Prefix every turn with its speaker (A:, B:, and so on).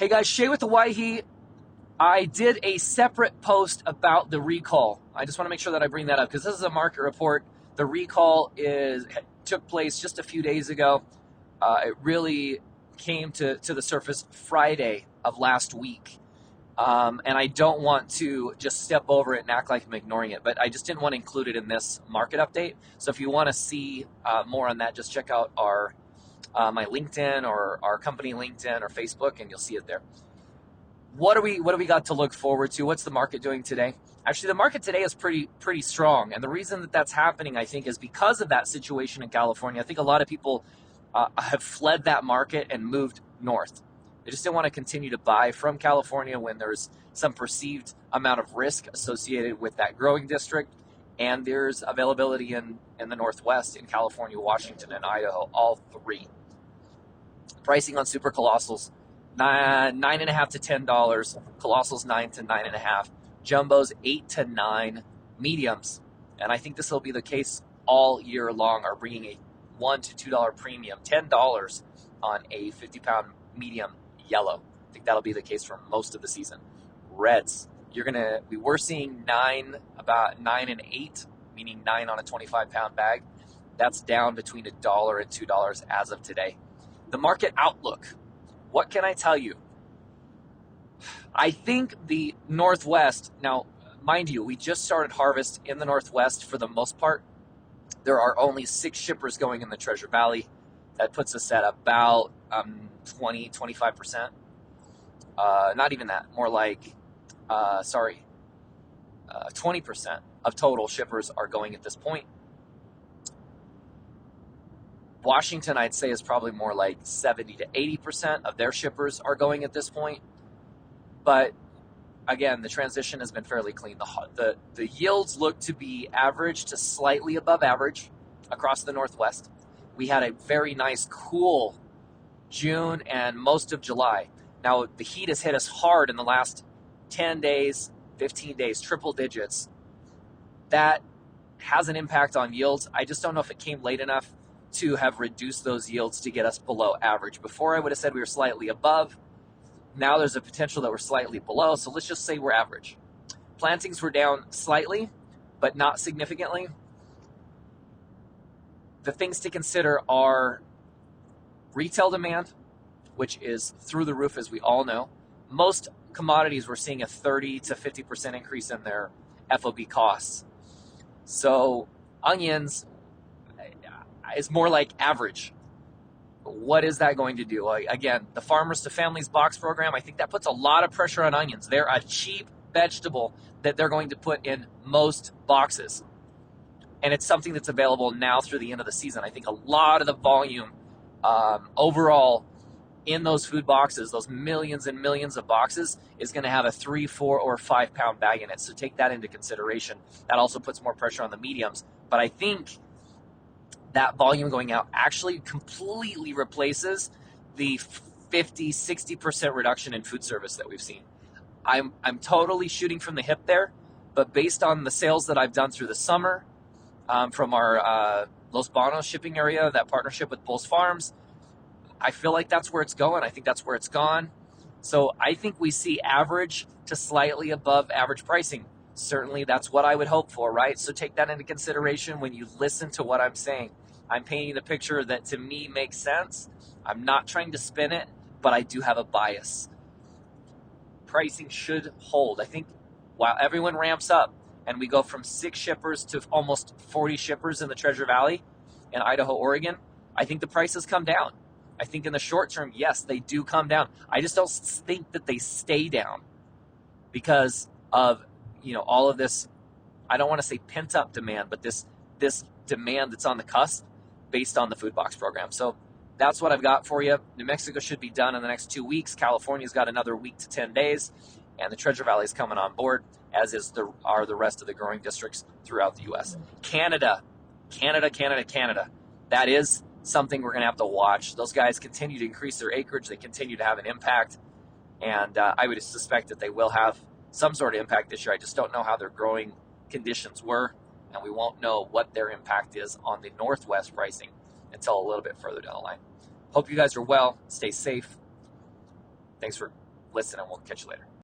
A: Hey guys, Shay with Owyhee. I did a separate post about the recall. I just want to make sure that I bring that up because this is a market report. The recall took place just a few days ago. It really came to the surface Friday of last week. And I don't want to just step over it and act like I'm ignoring it, but I just didn't want to include it in this market update. So if you want to see more on that, just check out our my LinkedIn or our company LinkedIn or Facebook, and you'll see it there. What do we got to look forward to? What's the market doing today? Actually, the market today is pretty strong, and the reason that that's happening, I think, is because of that situation in California. I think a lot of people have fled that market and moved north. They just didn't want to continue to buy from California when there's some perceived amount of risk associated with that growing district, and there's availability in the Northwest, in California, Washington, and Idaho, all three. Pricing on super colossals, $9.50 to $10. Colossals $9 to $9.50. Jumbos $8 to $9. Mediums, and I think this will be the case all year long, are bringing a $1 to $2 premium, $10 on a 50-pound medium yellow. I think that'll be the case for most of the season. Reds, we were seeing about 9 and 8, meaning 9 on a 25-pound bag. That's down between $1 and $2 as of today. The market outlook, what can I tell you? I think the Northwest, now, mind you, we just started harvest in the Northwest for the most part. There are only 6 shippers going in the Treasure Valley. That puts us at about 25%. Not even that, more like, 20% of total shippers are going at this point. Washington, I'd say, is probably more like 70 to 80% of their shippers are going at this point. But again, the transition has been fairly clean. The yields look to be average to slightly above average across the Northwest. We had a very nice, cool June and most of July. Now, the heat has hit us hard in the last 10 days, 15 days, triple digits. That has an impact on yields. I just don't know if it came late enough to have reduced those yields to get us below average. Before, I would have said we were slightly above. Now there's a potential that we're slightly below, so let's just say we're average. Plantings were down slightly, but not significantly. The things to consider are retail demand, which is through the roof, as we all know. Most commodities, we're seeing a 30 to 50% increase in their FOB costs. So onions is more like average. What is that going to do? Again, the Farmers to Families box program, I think that puts a lot of pressure on onions. They're a cheap vegetable that they're going to put in most boxes. And it's something that's available now through the end of the season. I think a lot of the volume overall in those food boxes, those millions and millions of boxes, is going to have a 3, 4, or 5 pound bag in it. So take that into consideration. That also puts more pressure on the mediums. But I think that volume going out actually completely replaces the 50, 60% reduction in food service that we've seen. I'm totally shooting from the hip there, but based on the sales that I've done through the summer from our Los Banos shipping area, that partnership with Bulls Farms, I feel like that's where it's going. I think that's where it's gone. So I think we see average to slightly above average pricing. Certainly that's what I would hope for, right? So take that into consideration when you listen to what I'm saying. I'm painting the picture that to me makes sense. I'm not trying to spin it, but I do have a bias. Pricing should hold. I think while everyone ramps up and we go from 6 shippers to almost 40 shippers in the Treasure Valley in Idaho, Oregon, I think the prices come down. I think in the short term, yes, they do come down. I just don't think that they stay down because of all of this. I don't want to say pent up demand, but this demand that's on the cusp based on the food box program. So that's what I've got for you. New Mexico should be done in the next 2 weeks. California's got another week to 10 days, and the Treasure Valley is coming on board, as are the rest of the growing districts throughout the U.S. Canada. That is something we're going to have to watch. Those guys continue to increase their acreage. They continue to have an impact, and I would suspect that they will have some sort of impact this year. I just don't know how their growing conditions were, and we won't know what their impact is on the Northwest pricing until a little bit further down the line. Hope you guys are well. Stay safe. Thanks for listen, and we'll catch you later.